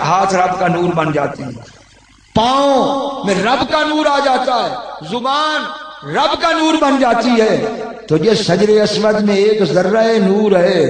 ہاتھ رب کا نور بن جاتے ہیں، پاؤں میں رب کا نور آ جاتا ہے، زبان رب کا نور بن جاتی ہے۔ تو جس حجر اسود میں ایک ذرہ نور ہے،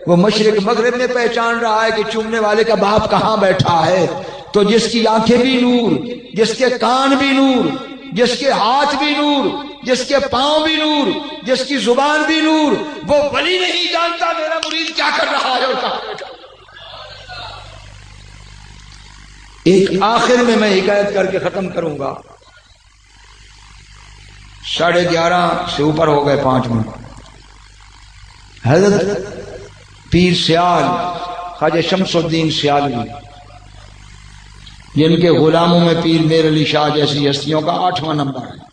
وہ مشرق مغرب میں پہچان رہا ہے کہ چومنے والے کا باپ کہاں بیٹھا ہے۔ تو جس کی آنکھیں بھی نور، جس کے کان بھی نور، جس کے ہاتھ بھی نور، جس کے پاؤں بھی نور، جس کی زبان بھی نور، وہ ولی نہیں جانتا میرا مرید کیا کر رہا ہے اور کہاں بیٹھا۔ ایک آخر میں حکایت کر کے ختم کروں گا، 11:30 سے اوپر ہو گئے 5 منٹ۔ حضرت پیر سیال خواجہ شمس الدین سیالوی، جن کے غلاموں میں پیر میر علی شاہ جیسی ہستیوں کا 8واں نمبر ہے۔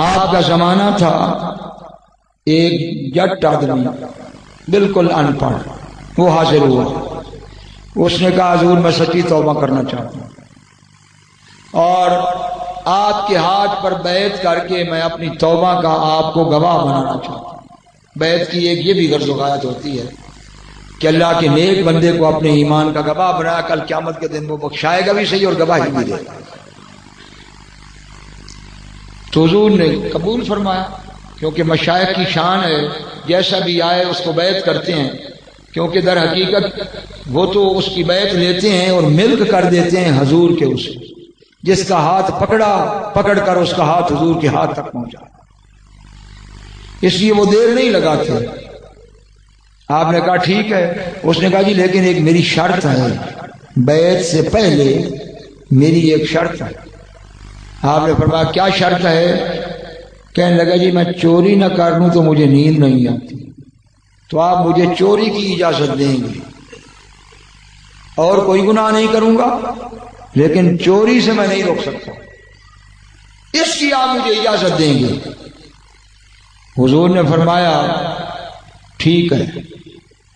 آپ کا زمانہ تھا، ایک جٹ آدمی بالکل ان پڑھ وہ حاضر ہوا، اس نے کہا حضور میں سچی توبہ کرنا چاہتا ہوں اور آپ کے ہاتھ پر بیعت کر کے میں اپنی توبہ کا آپ کو گواہ بنانا چاہتا ہوں۔ بیعت کی ایک یہ بھی غرض و غایت ہوتی ہے کہ اللہ کے نیک بندے کو اپنے ایمان کا گواہ بنایا، کل قیامت کے دن وہ بخشائے گا بھی صحیح اور گواہی بھی دے گا۔ تو حضور نے قبول فرمایا، کیونکہ مشائخ کی شان ہے جیسا بھی آئے اس کو بیعت کرتے ہیں، کیونکہ در حقیقت وہ تو اس کی بیعت لیتے ہیں اور ملک کر دیتے ہیں حضور کے، اسے جس کا ہاتھ پکڑ کر اس کا ہاتھ حضور کے ہاتھ تک پہنچا، اس لیے وہ دیر نہیں لگاتے۔ آپ نے کہا ٹھیک ہے، اس نے کہا جی لیکن ایک میری شرط ہے، بیعت سے پہلے میری ایک شرط ہے۔ آپ نے فرمایا کیا شرط ہے؟ کہنے لگا جی میں چوری نہ کر لوں تو مجھے نیند نہیں آتی، تو آپ مجھے چوری کی اجازت دیں گے، اور کوئی گناہ نہیں کروں گا لیکن چوری سے میں نہیں روک سکتا، اس کی آپ مجھے اجازت دیں گے۔ حضور نے فرمایا ٹھیک ہے،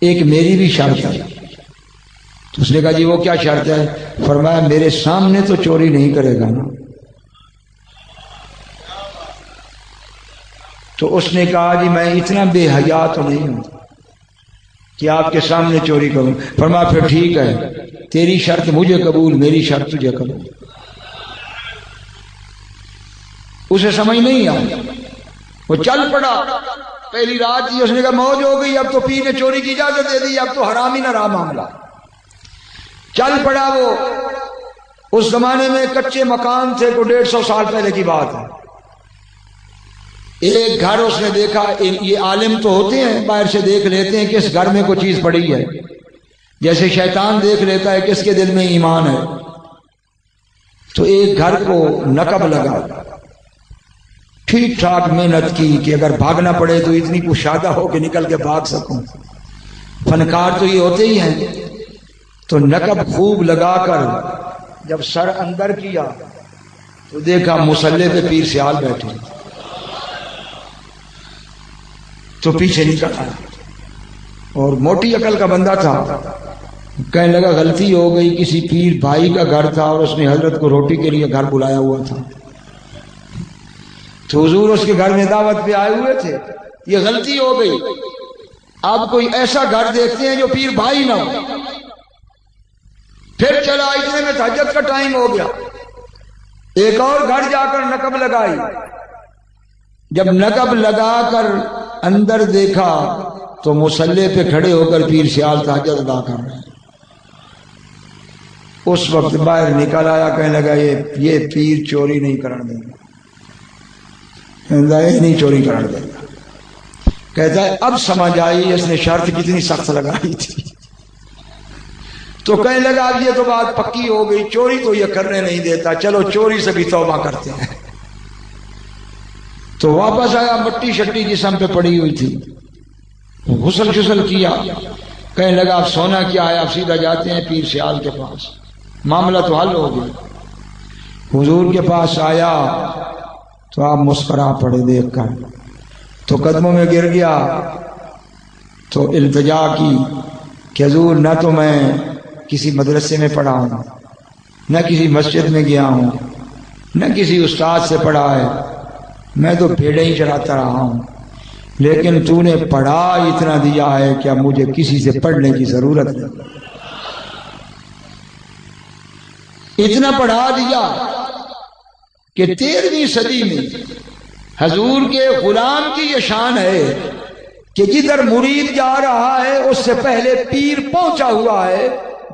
ایک میری بھی شرط ہے۔ تو اس نے کہا جی وہ کیا شرط ہے؟ فرمایا میرے سامنے تو چوری نہیں کرے گا نا؟ تو اس نے کہا جی میں اتنا بے حیا تو نہیں ہوں کہ آپ کے سامنے چوری کروں۔ فرمایا پھر ٹھیک ہے، تیری شرط مجھے قبول، میری شرط تجھے قبول۔ اسے سمجھ نہیں آئی، وہ چل پڑا، پہلی رات تھی، اس نے کہا موج ہو گئی، اب تو پیر نے چوری کی اجازت دے دی، اب تو حرام ہی نہ رہا معاملہ۔ چل پڑا وہ، اس زمانے میں کچے مکان تھے، کو 150 سال پہلے کی بات ہے۔ ایک گھر اس نے دیکھا، یہ عالم تو ہوتے ہیں باہر سے دیکھ لیتے ہیں کہ اس گھر میں کوئی چیز پڑی ہے، جیسے شیطان دیکھ لیتا ہے کس کے دل میں ایمان ہے۔ تو ایک گھر کو نقب لگا، ٹھیک ٹھاک محنت کی کہ اگر بھاگنا پڑے تو اتنی کشادہ ہو کہ نکل کے بھاگ سکوں، فنکار تو یہ ہوتے ہی ہیں۔ تو نقب خوب لگا کر جب سر اندر کیا تو دیکھا مصلی پہ پیر سیال بیٹھے، تو پیچھے نکل آیا، اور موٹی عقل کا بندہ تھا، کہنے لگا غلطی ہو گئی، کسی پیر بھائی کا گھر تھا اور اس نے حضرت کو روٹی کے لیے گھر بلایا ہوا تھا، تو حضور اس کے گھر میں دعوت پہ آئے ہوئے تھے، یہ غلطی ہو گئی، آپ کوئی ایسا گھر دیکھتے ہیں جو پیر بھائی نہ ہو۔ پھر چلا، اتنے میں تہجد کا ٹائم ہو گیا، ایک اور گھر جا کر نقب لگائی، جب نقب لگا کر اندر دیکھا تو مصلی پہ کھڑے ہو کر پیر سیال تہجد ادا کر رہے ہیں۔ اس وقت باہر نکل آیا، کہنے لگا یہ پیر چوری نہیں کرنے دیں گا، نہیں چوری کرنے دیں گا۔ کہتا ہے اب سمجھ آئی اس نے شرط کتنی سخت لگائی تھی۔ تو کہنے لگا اب یہ تو بات پکی ہو گئی، چوری تو یہ کرنے نہیں دیتا، چلو چوری سے بھی توبہ کرتے ہیں۔ تو واپس آیا، مٹی شٹی جسم پہ پڑی ہوئی تھی، غسل شسل کیا، کہنے لگا اب سونا کیا ہے، اب سیدھا جاتے ہیں پیر سیال کے پاس، معاملہ تو حل ہو گیا۔ حضور کے پاس آیا تو آپ مسکرا پڑے دیکھ کر، تو قدموں میں گر گیا، تو التجا کی کہ حضور نہ تو میں کسی مدرسے میں پڑھا ہوں، نہ کسی مسجد میں گیا ہوں، نہ کسی استاد سے پڑھا ہے، میں تو بھیڑیں ہی چراتا رہا ہوں، لیکن تو نے پڑھا اتنا دیا ہے کہ اب مجھے کسی سے پڑھنے کی ضرورت نہیں. اتنا پڑھا دیا کہ 13ویں صدی میں حضور کے غلام کی یہ شان ہے کہ جدھر مرید جا رہا ہے اس سے پہلے پیر پہنچا ہوا ہے.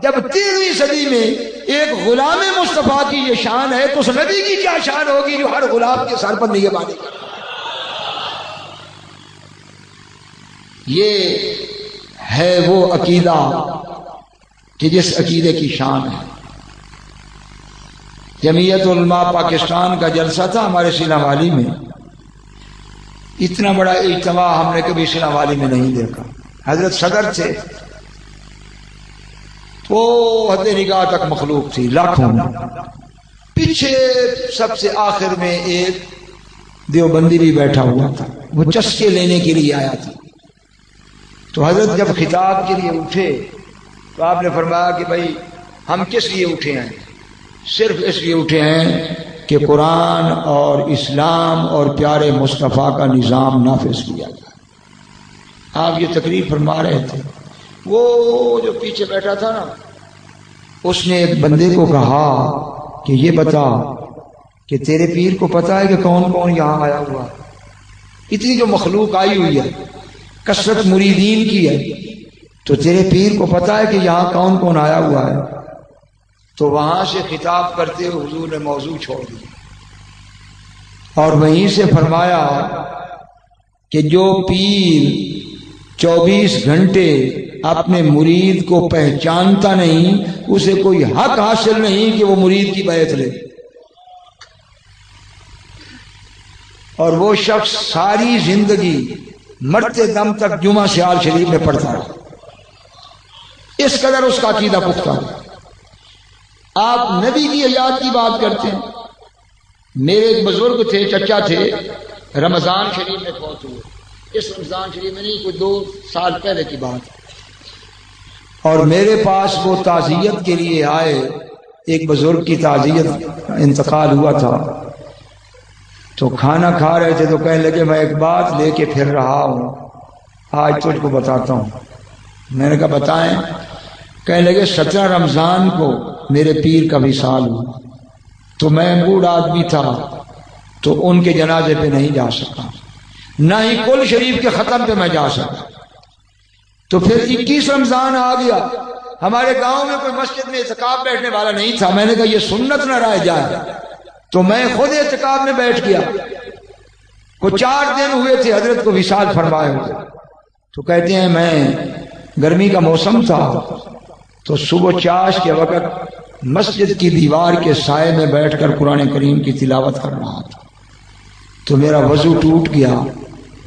جب 13ویں صدی میں ایک غلام مصطفیٰ کی یہ شان ہے تو اس نبی کی کیا شان ہوگی جو ہر غلام کے سر پر نگہبانی کرے. یہ ہے وہ عقیدہ کہ جس عقیدے کی شان ہے. جمعیت علماء پاکستان کا جلسہ تھا ہمارے سینہ والی میں. اتنا بڑا اجتماع ہم نے کبھی سینہ والی میں نہیں دیکھا. حضرت صدر تھے تو حد نگاہ تک مخلوق تھی لاکھوں میں. پیچھے سب سے آخر میں ایک دیوبندی بھی بیٹھا ہوا تھا, وہ چسکے لینے کے لیے آیا تھا. تو حضرت جب خطاب کے لیے اٹھے تو آپ نے فرمایا کہ بھائی ہم کس لیے اٹھے ہیں؟ صرف اس لیے اٹھے ہیں کہ قرآن اور اسلام اور پیارے مصطفیٰ کا نظام نافذ کیا جائے. آپ یہ تقریر فرما رہے تھے. وہ جو پیچھے بیٹھا تھا نا, اس نے ایک بندے کو کہا کہ یہ بتا کہ تیرے پیر کو پتا ہے کہ کون کون یہاں آیا ہوا؟ اتنی جو مخلوق آئی ہوئی ہے, کثرت مریدین کی ہے, تو تیرے پیر کو پتا ہے کہ یہاں کون کون آیا ہوا ہے؟ تو وہاں سے خطاب کرتے ہوئے حضور نے موضوع چھوڑ دیا اور وہیں سے فرمایا کہ جو پیر 24 گھنٹے اپنے مرید کو پہچانتا نہیں اسے کوئی حق حاصل نہیں کہ وہ مرید کی بیعت لے. اور وہ شخص ساری زندگی مرتے دم تک جمعہ سیال شریف میں پڑھتا رہا. اس قدر اس کا عقیدہ پختہ. آپ نبی کی حیات کی بات کرتے ہیں. میرے ایک بزرگ تھے, چچا تھے, رمضان شریف میں فوت ہوئے. اس رمضان شریف میں نہیں, کوئی 2 سال پہلے کی بات. اور میرے پاس وہ تعزیت کے لیے آئے. ایک بزرگ کی تعزیت انتقال ہوا تھا, تو کھانا کھا رہے تھے تو کہنے لگے میں ایک بات لے کے پھر رہا ہوں, آج تجھ کو بتاتا ہوں. میں نے کہا بتائیں. کہنے لگے 17 رمضان کو میرے پیر کا وصال ہوا, تو میں بوڑھا آدمی تھا تو ان کے جنازے پہ نہیں جا سکا, نہ ہی کل شریف کے ختم پہ میں جا سکا. تو پھر 21 رمضان آ گیا. ہمارے گاؤں میں کوئی مسجد میں اعتکاف بیٹھنے والا نہیں تھا. میں نے کہا یہ سنت نہ رہ جائے, تو میں خود اعتکاف میں بیٹھ گیا. کوئی 4 دن ہوئے تھے حضرت کو وصال فرمائے ہوئے. تو کہتے ہیں میں گرمی کا موسم تھا تو صبح چاش کے وقت مسجد کی دیوار کے سائے میں بیٹھ کر قرآن کریم کی تلاوت کر رہا تھا. تو میرا وضو ٹوٹ گیا,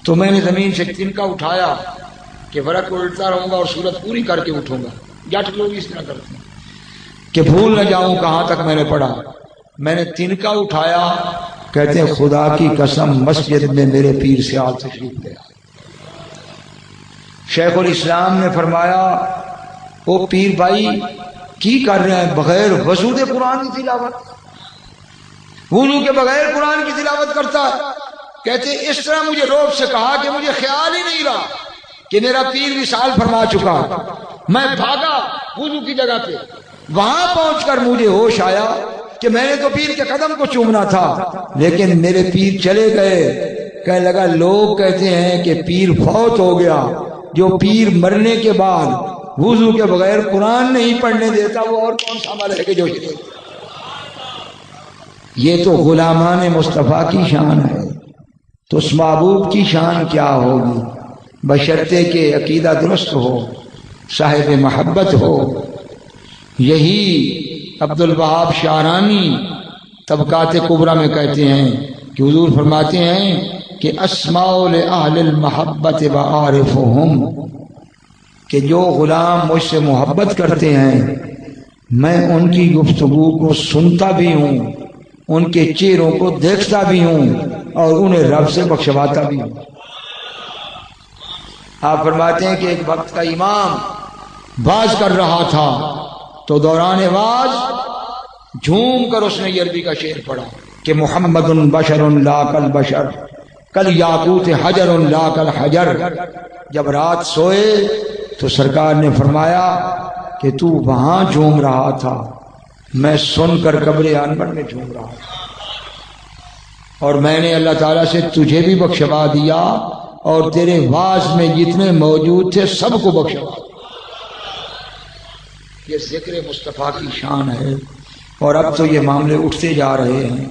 تو میں نے زمین سے تنکا اٹھایا کہ ورق الٹتا رہوں گا اور سورت پوری کر کے اٹھوں گا. جٹ لوگ اس طرح کرتے ہیں کہ بھول نہ جاؤں کہاں تک میں نے پڑھا. میں نے تنکا اٹھایا, کہتے ہیں خدا کی قسم مسجد میں میرے پیر سیال تشریف گیا. شیخ الاسلام نے فرمایا وہ پیر بھائی کی کر رہے ہیں بغیر وضو کے قرآن کی تلاوت؟ وضو کے بغیر قرآن کی تلاوت کرتا ہے. کہتے ہیں اس طرح مجھے روب سے کہا کہ مجھے خیال ہی نہیں رہا کہ میرا پیر وصال فرما چکا. میں بھاگا وضو کی جگہ پہ, وہاں پہنچ کر مجھے ہوش آیا کہ میں نے تو پیر کے قدم کو چومنا تھا, لیکن میرے پیر چلے گئے. کہنے لگا لوگ کہتے ہیں کہ پیر فوت ہو گیا. جو پیر مرنے کے بعد وضو کے بغیر قرآن نہیں پڑھنے دیتا وہ اور کون سا عمل ہے کہ جو شریف. یہ تو غلامان مصطفیٰ کی شان ہے, تو اس محبوب کی شان کیا ہوگی؟ بشرطے کہ عقیدہ درست ہو, صاحب محبت ہو. یہی عبد الوہاب شعرانی طبقات کبریٰ میں کہتے ہیں کہ حضور فرماتے ہیں کہ اسماء لأہل المحبت وعارفهم, کہ جو غلام مجھ سے محبت کرتے ہیں میں ان کی گفتگو کو سنتا بھی ہوں, ان کے چہروں کو دیکھتا بھی ہوں اور انہیں رب سے بخشواتا بھی ہوں. آپ فرماتے ہیں کہ ایک وقت کا امام باز کر رہا تھا تو دوران واز جھوم کر اس نے یہ عربی کا شعر پڑھا کہ محمد بشر لا کالبشر کل یاقوت حجر لا کل حجر. جب رات سوئے تو سرکار نے فرمایا کہ تو وہاں جھوم رہا تھا، میں سن کر قبر انور میں جھوم رہا تھا، اور میں نے اللہ تعالیٰ سے تجھے بھی بخشوا دیا اور تیرے واعظ میں جتنے موجود تھے سب کو بخشوا دیا. یہ ذکر مصطفیٰ کی شان ہے. اور اب تو یہ معاملے اٹھتے جا رہے ہیں.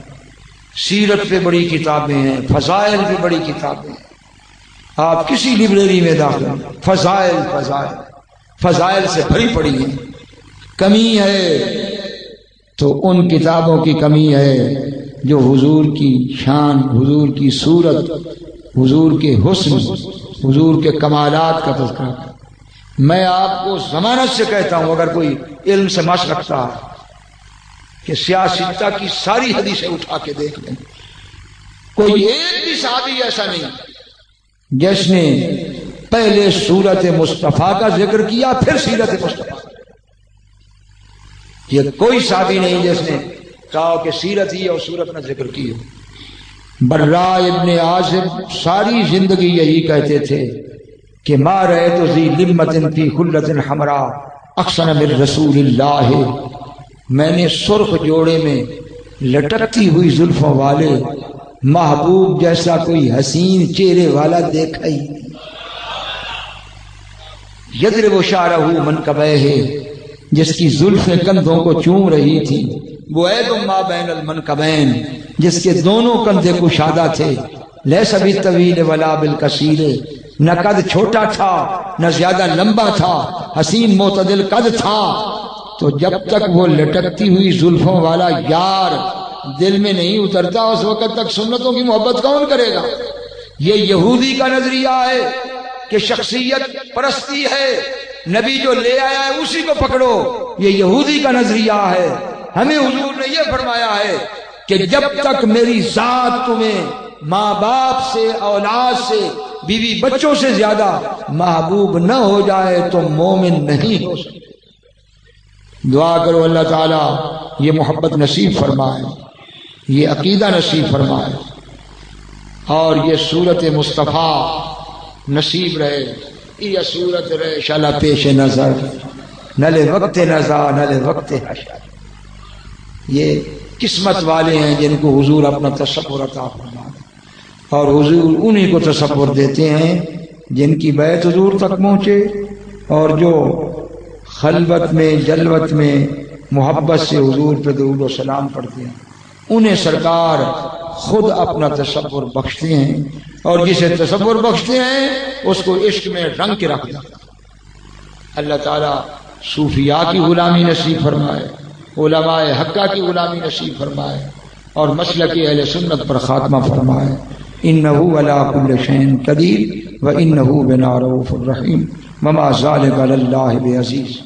سیرت پہ بڑی کتابیں ہیں، فضائل پہ بڑی کتابیں ہیں. آپ کسی لائبریری میں داخل ہیں، فضائل فضائل فضائل سے بھری پڑی ہیں. کمی ہے تو ان کتابوں کی کمی ہے جو حضور کی شان، حضور کی صورت، حضور کے حسن، حضور کے کمالات کا تذکرہ ہے. میں آپ کو ضمانت سے کہتا ہوں، اگر کوئی علم سے مس رکھتا ہے کہ سیاستہ کی ساری حدیثیں اٹھا کے دیکھ لیں، کوئی ایک بھی صحابی ایسا نہیں جس نے پہلے سورت مصطفیٰ کا ذکر کیا پھر سیرت مصطفیٰ. یہ کوئی صحابی نہیں جس نے کہا کہ سیرت ہی اور سورت میں ذکر کی ہو. برا ابن عازب ساری زندگی یہی کہتے تھے کہ ما رأیت ذی لمۃ فی خلۃ حمراء احسن من رسول اللہ. میں نے سرخ جوڑے میں لٹکتی ہوئی زلفوں والے محبوب جیسا کوئی حسین چہرے والا دیکھا ہی نہیں. یضرب شعرہ منکبیہ، جس کی زلفیں کندھوں کو چوم رہی تھی. بعید ما بین المنکبین، جس کے دونوں کندھے کشادہ تھے. لیس بالطویل ولا بالقصیر، نہ قد چھوٹا تھا نہ زیادہ لمبا تھا، حسین معتدل قد تھا. تو جب تک وہ لٹکتی ہوئی زلفوں والا یار دل میں نہیں اترتا اس وقت تک سنتوں کی محبت کون کرے گا؟ یہ یہودی کا نظریہ ہے کہ شخصیت پرستی ہے، نبی جو لے آیا ہے اسی کو پکڑو. یہ یہودی کا نظریہ ہے. ہمیں حضور نے یہ فرمایا ہے کہ جب تک میری ذات تمہیں ماں باپ سے، اولاد سے، بیوی بچوں سے زیادہ محبوب نہ ہو جائے تو مومن نہیں ہو سکتے. دعا کرو اللہ تعالیٰ یہ محبت نصیب فرمائے، یہ عقیدہ نصیب فرمائے، اور یہ صورت مصطفیٰ نصیب رہے. یہ صورت رہے شالا پیش نظر، نلے وقت نظر نلے وقت حشر. یہ قسمت والے ہیں جن کو حضور اپنا تصور عطا فرمائے، اور حضور انہی کو تصور دیتے ہیں جن کی بیعت حضور تک پہنچے، اور جو خلوت میں جلوت میں محبت سے حضور پہ درود و سلام پڑھتے ہیں انہیں سرکار خود اپنا تصور بخشتے ہیں. اور جسے تصور بخشتے ہیں اس کو عشق میں رنگ کے رکھ دیتے ہیں. اللہ تعالیٰ صوفیاء کی غلامی نصیب فرمائے، علماء حقہ کی غلامی نصیب فرمائے، اور مسلک اہل سنت پر خاتمہ فرمائے. انہو علی کل شیء قدیر و انہو بنا رؤوف الرحیم وما ذلک علی اللہ بعزیز.